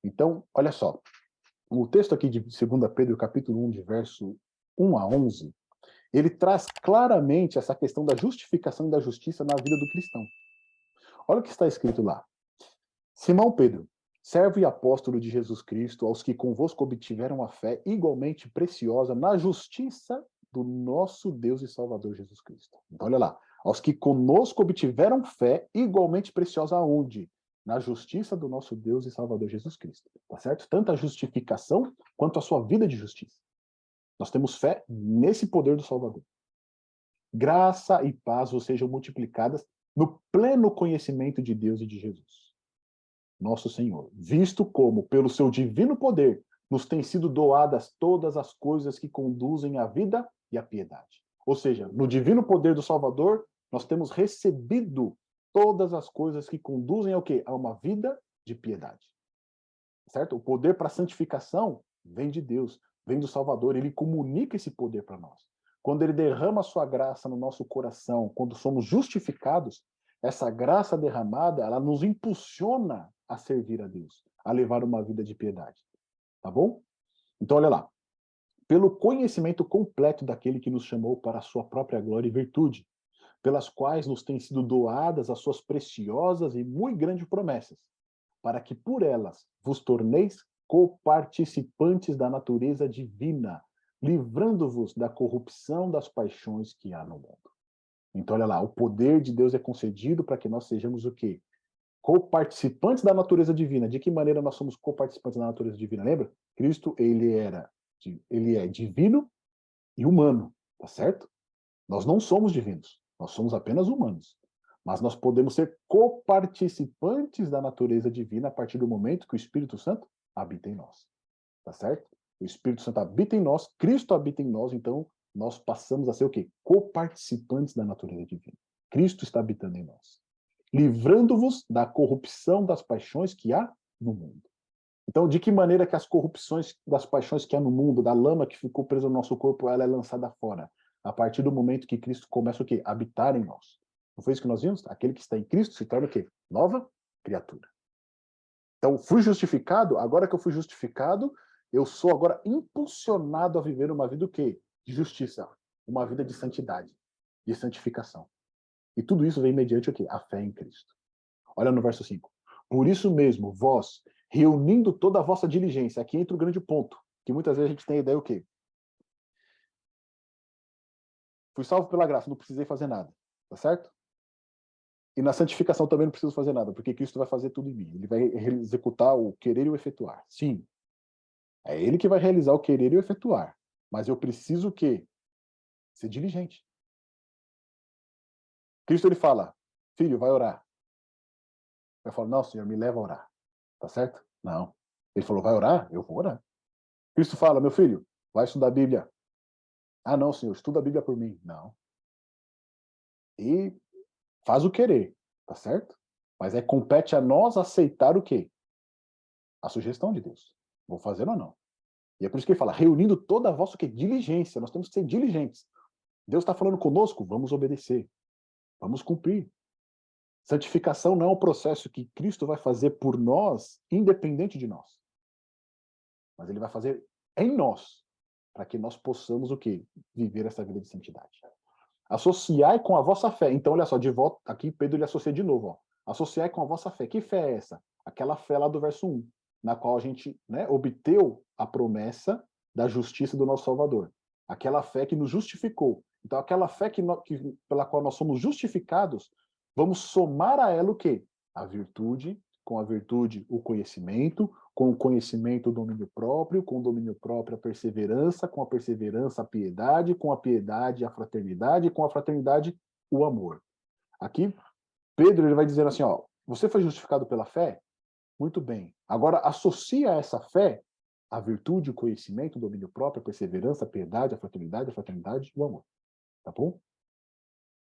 Então, olha só, o texto aqui de 2 Pedro, capítulo 1, de verso 1 a 11, ele traz claramente essa questão da justificação e da justiça na vida do cristão. Olha o que está escrito lá. Simão Pedro, servo e apóstolo de Jesus Cristo, aos que convosco obtiveram a fé igualmente preciosa na justiça do nosso Deus e Salvador Jesus Cristo. Então, olha lá. Aos que conosco obtiveram fé igualmente preciosa aonde? Na justiça do nosso Deus e Salvador Jesus Cristo. Tá certo? Tanto a justificação quanto a sua vida de justiça. Nós temos fé nesse poder do Salvador. Graça e paz vos sejam multiplicadas no pleno conhecimento de Deus e de Jesus, nosso Senhor, visto como, pelo seu divino poder, nos têm sido doadas todas as coisas que conduzem à vida e à piedade. Ou seja, no divino poder do Salvador, nós temos recebido todas as coisas que conduzem ao quê? A uma vida de piedade. Certo? O poder para a santificação vem de Deus, vem do Salvador, ele comunica esse poder para nós. Quando ele derrama a sua graça no nosso coração, quando somos justificados, essa graça derramada, ela nos impulsiona a servir a Deus, a levar uma vida de piedade. Tá bom? Então, olha lá. Pelo conhecimento completo daquele que nos chamou para a sua própria glória e virtude, pelas quais nos têm sido doadas as suas preciosas e muito grandes promessas, para que por elas vos torneis coparticipantes da natureza divina, livrando-vos da corrupção das paixões que há no mundo. Então, olha lá, o poder de Deus é concedido para que nós sejamos o quê? Coparticipantes da natureza divina. De que maneira nós somos coparticipantes da natureza divina? Lembra? Cristo, ele é divino e humano, tá certo? Nós não somos divinos, nós somos apenas humanos. Mas nós podemos ser coparticipantes da natureza divina a partir do momento que o Espírito Santo habita em nós. Tá certo? O Espírito Santo habita em nós, Cristo habita em nós, então nós passamos a ser o quê? Coparticipantes da natureza divina. Cristo está habitando em nós. Livrando-vos da corrupção das paixões que há no mundo. Então, de que maneira que as corrupções das paixões que há no mundo, da lama que ficou presa no nosso corpo, ela é lançada fora? A partir do momento que Cristo começa o quê? A habitar em nós. Não foi isso que nós vimos? Aquele que está em Cristo se torna o quê? Nova criatura. Então, fui justificado, agora que eu fui justificado, eu sou agora impulsionado a viver uma vida o quê? De justiça, uma vida de santidade, de santificação. E tudo isso vem mediante o quê? A fé em Cristo. Olha no verso 5. Por isso mesmo, vós, reunindo toda a vossa diligência, aqui entra o grande ponto, que muitas vezes a gente tem a ideia o quê? Fui salvo pela graça, não precisei fazer nada, tá certo? E na santificação também não preciso fazer nada, porque Cristo vai fazer tudo em mim. Ele vai executar o querer e o efetuar. Sim, é ele que vai realizar o querer e o efetuar. Mas eu preciso o quê? Ser diligente. Cristo ele fala, filho, vai orar. Eu falo, não, Senhor, me leva a orar. Tá certo? Não. Ele falou, vai orar? Eu vou orar. Cristo fala, meu filho, vai estudar a Bíblia. Ah, não, Senhor, estuda a Bíblia por mim. Não. E faz o querer, tá certo? Mas compete a nós aceitar o quê? A sugestão de Deus. Vou fazer ou não? E é por isso que ele fala, reunindo toda a vossa o quê? Diligência. Nós temos que ser diligentes. Deus está falando conosco, vamos obedecer. Vamos cumprir. Santificação não é um processo que Cristo vai fazer por nós, independente de nós. Mas ele vai fazer em nós, para que nós possamos o quê? Viver essa vida de santidade. Associai com a vossa fé. Então, olha só, de volta, aqui Pedro ele associa de novo. Ó. Associai com a vossa fé. Que fé é essa? Aquela fé lá do verso 1, na qual a gente obteu a promessa da justiça do nosso Salvador. Aquela fé que nos justificou. Então, aquela fé pela qual nós somos justificados, vamos somar a ela o quê? A virtude, com a virtude o conhecimento, com o conhecimento o domínio próprio, com o domínio próprio a perseverança, com a perseverança a piedade, com a piedade a fraternidade, com a fraternidade o amor. Aqui, Pedro ele vai dizer assim, ó, você foi justificado pela fé? Muito bem. Agora, associa essa fé a virtude, o conhecimento, o domínio próprio, a perseverança, a piedade, a fraternidade e o amor. Tá bom?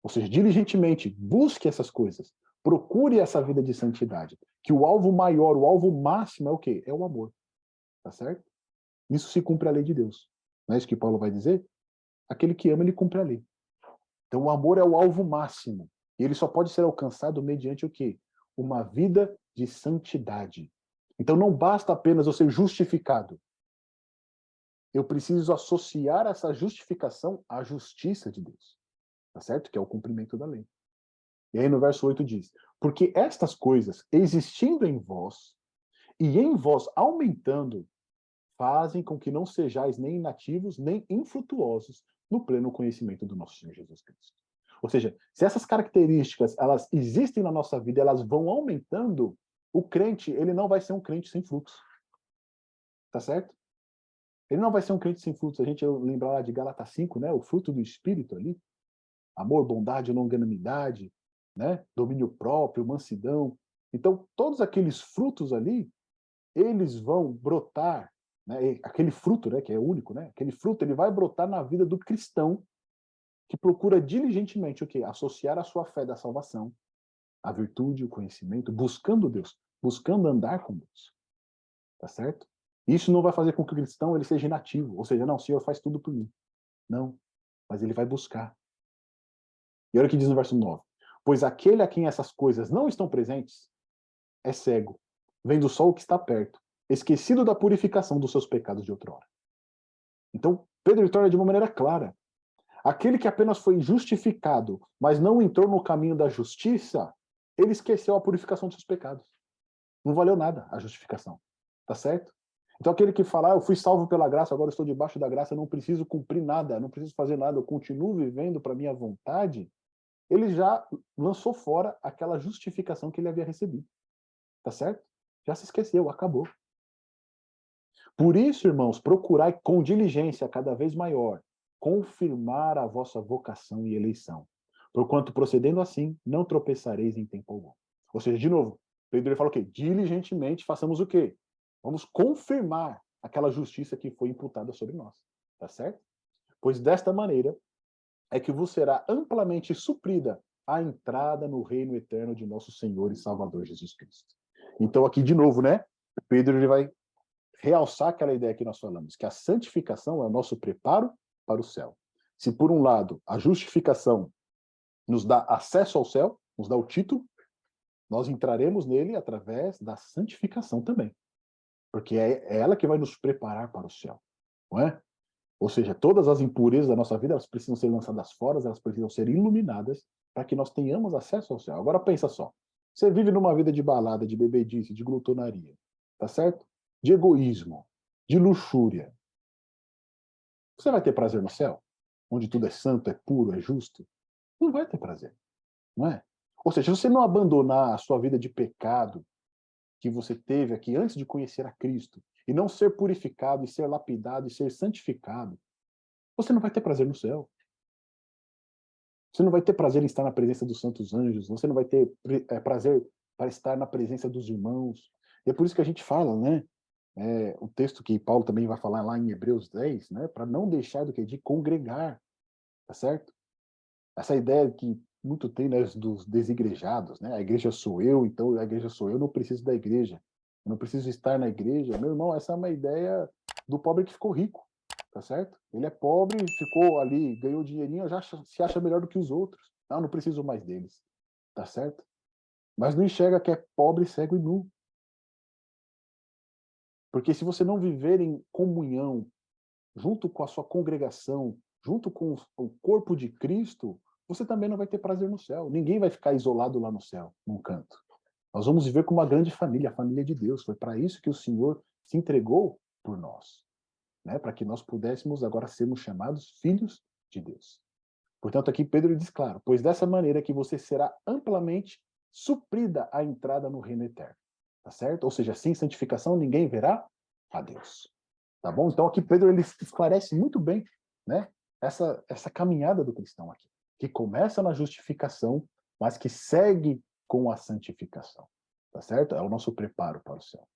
Ou seja, diligentemente, busque essas coisas. Procure essa vida de santidade. Que o alvo maior, o alvo máximo é o quê? É o amor. Tá certo? Isso se cumpre a lei de Deus. Não é isso que Paulo vai dizer? Aquele que ama, ele cumpre a lei. Então, o amor é o alvo máximo. E ele só pode ser alcançado mediante o quê? Uma vida de santidade. Então não basta apenas eu ser justificado. Eu preciso associar essa justificação à justiça de Deus. Tá certo? Que é o cumprimento da lei. E aí no verso 8 diz: porque estas coisas, existindo em vós, e em vós aumentando, fazem com que não sejais nem inativos, nem infrutuosos no pleno conhecimento do nosso Senhor Jesus Cristo. Ou seja, se essas características, elas existem na nossa vida, elas vão aumentando, o crente, ele não vai ser um crente sem frutos. Tá certo? Ele não vai ser um crente sem frutos. A gente lembra lá de Gálatas 5, né? O fruto do Espírito ali. Amor, bondade, longanimidade, né? Domínio próprio, mansidão. Então, todos aqueles frutos ali, eles vão brotar, né? Aquele fruto, né? Que é único, né? Aquele fruto, ele vai brotar na vida do cristão que procura diligentemente o quê? Associar a sua fé da salvação, a virtude, o conhecimento, buscando Deus, buscando andar com Deus. Tá certo? Isso não vai fazer com que o cristão ele seja inativo, ou seja, não, o Senhor faz tudo por mim. Não, mas ele vai buscar. E olha o que diz no verso 9. Pois aquele a quem essas coisas não estão presentes é cego, vendo só o que está perto, esquecido da purificação dos seus pecados de outrora. Então, Pedro torna de uma maneira clara. Aquele que apenas foi justificado, mas não entrou no caminho da justiça, ele esqueceu a purificação dos seus pecados. Não valeu nada a justificação. Tá certo? Então aquele que fala, eu fui salvo pela graça, agora estou debaixo da graça, eu não preciso cumprir nada, não preciso fazer nada, eu continuo vivendo para minha vontade, ele já lançou fora aquela justificação que ele havia recebido. Tá certo? Já se esqueceu, acabou. Por isso, irmãos, procurai com diligência cada vez maior confirmar a vossa vocação e eleição. Porquanto, procedendo assim, não tropeçareis em tempo algum. Ou seja, de novo, Pedro ele fala o quê? Diligentemente façamos o quê? Vamos confirmar aquela justiça que foi imputada sobre nós. Tá certo? Pois desta maneira é que vos será amplamente suprida a entrada no reino eterno de nosso Senhor e Salvador Jesus Cristo. Então aqui de novo, né? Pedro ele vai realçar aquela ideia que nós falamos, que a santificação é o nosso preparo para o céu. Se por um lado a justificação nos dá acesso ao céu, nos dá o título, nós entraremos nele através da santificação também. Porque é ela que vai nos preparar para o céu, não é? Ou seja, todas as impurezas da nossa vida, elas precisam ser lançadas fora, elas precisam ser iluminadas para que nós tenhamos acesso ao céu. Agora pensa só, você vive numa vida de balada, de bebedice, de glutonaria, tá certo? De egoísmo, de luxúria. Você vai ter prazer no céu? Onde tudo é santo, é puro, é justo? Não vai ter prazer, não é? Ou seja, se você não abandonar a sua vida de pecado que você teve aqui antes de conhecer a Cristo, e não ser purificado, e ser lapidado, e ser santificado, você não vai ter prazer no céu. Você não vai ter prazer em estar na presença dos santos anjos, você não vai ter prazer para estar na presença dos irmãos. E é por isso que a gente fala, né? O texto que Paulo também vai falar lá em Hebreus 10, né? Para não deixar do que de congregar, tá certo? Essa ideia que muito tem, né, dos desigrejados, né? A igreja sou eu, então a igreja sou eu, não preciso da igreja. Eu não preciso estar na igreja. Meu irmão, essa é uma ideia do pobre que ficou rico, tá certo? Ele é pobre, ficou ali, ganhou dinheirinho, já se acha melhor do que os outros. Não preciso mais deles, tá certo? Mas não enxerga que é pobre, cego e nu. Porque se você não viver em comunhão, junto com a sua congregação, junto com o corpo de Cristo, você também não vai ter prazer no céu. Ninguém vai ficar isolado lá no céu, num canto. Nós vamos viver como uma grande família, a família de Deus. Foi para isso que o Senhor se entregou por nós, né? Para que nós pudéssemos agora sermos chamados filhos de Deus. Portanto, aqui Pedro diz claro, pois dessa maneira que você será amplamente suprida a entrada no reino eterno. Tá certo? Ou seja, sem santificação ninguém verá a Deus. Tá bom? Então aqui Pedro ele esclarece muito bem, né? Essa caminhada do cristão aqui, que começa na justificação, mas que segue com a santificação. Tá certo? É o nosso preparo para o céu.